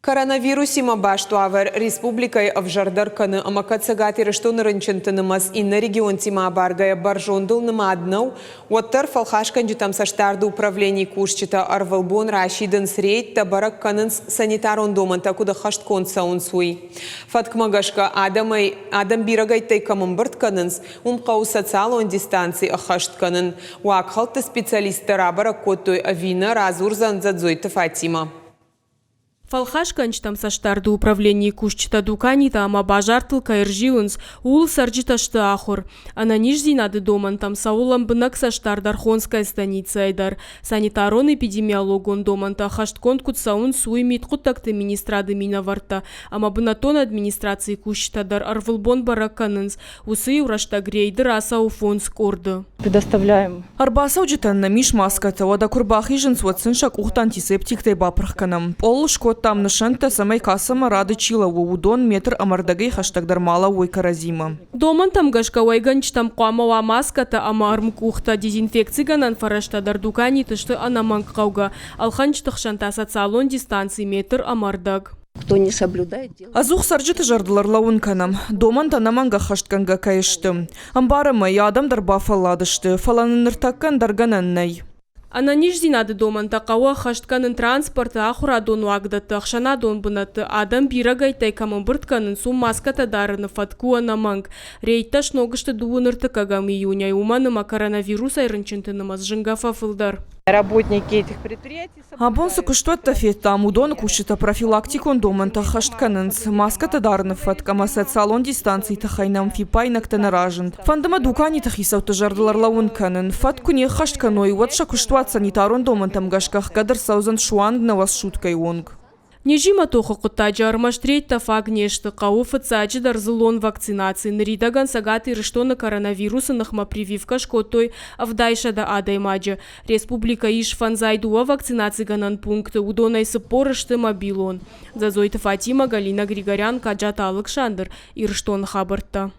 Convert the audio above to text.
Коронавирусима баштуавер республикай авжардарканы амакацагати рештонырынчынтынымыз инна регион тима баргая баржондылныма аднау, оттар фалхашкан житамсаштарды управлений кушчита арвалбон рашидын срейт табарак канынс санитарон доманта куда хашткон саунсуй. Фаткмагашка адам бирагайтай камымбырт канынс умқау социалон дистанции ахаштканын. Уакхалты специалисты рабара коттой авина разурзан задзойты Фатима. Фалхашканч там саштарды управлении кушчита дуканита ама бажартыл кайржиунс ул сарджиташты ахур. Ана нижзи нады доман там саулам бынак саштардар Хонская станица айдар. Санитарон эпидемиологон доманта хаштконт кут саун суй миткуттакты министрады минаварта. Ама бынатон администрации кушчитадар арвылбон баракканынс. Усы урашта грейдер аса уфонск орды. Предоставляем. Арбаса уджитанна миш маската, вада курбах иженс ватсыншак ухт антисептик тей бапрахканам. Пол шкот там нышанта самай касама рады чила удон метр амардагай хаштагдар мала уйкаразима. Доман там гашка уайганч там куамава маската ама армкухта дезинфекциганан фараштадар дукани тышты анаманг кауга. Алханч тахшанта социалон дистанции метр амардаг. Кто не соблюдает, делает. Азух сарджиты жардылар лаунканам. Доман танаманга хаштканга кайышты. Амбарыма ядам дарба фаладышты. Фаланыныртаккан даргананнай. Ана нижзи нады доман тақауа хаштканын транспорты ахура дон уагдаты, ақшана дон бынаты, адам бирагайтай камымбыртканын сум маската дарыны фаткуа наманг. Рейтташ ногышты дуынырты кагам июняй, уманыма коронавирус айрынчынтынымаз жынгафа фылдар. Работники этих предприятий. Абонсы куштуатта фетта амудон кушита профилактикон доманта хаштканынс. Маската дарыны фаткама социалон дистанции тахайнам фипайнакта наражын. Фандама дукани тахисауты жардылар лаунканын. Фаткуне хаштканой уатша куштуат санитарон домантам гашках кадр саузан шуанг на вас шуткай онг. Нежима тохо кутаджа армаштрейт тафаг нешты кау фацаджи дарзылон вакцинации наридаган сагаты рештона коронавируса нахма прививка шкотой авдайша да адаймаджа. Республика иш фанзайдуа вакцинации ганан пункты удонай сыпорышты мобилон. Зазойта Фатима, Галина Григорян, Каджата Александр, Ирштон Хабарта.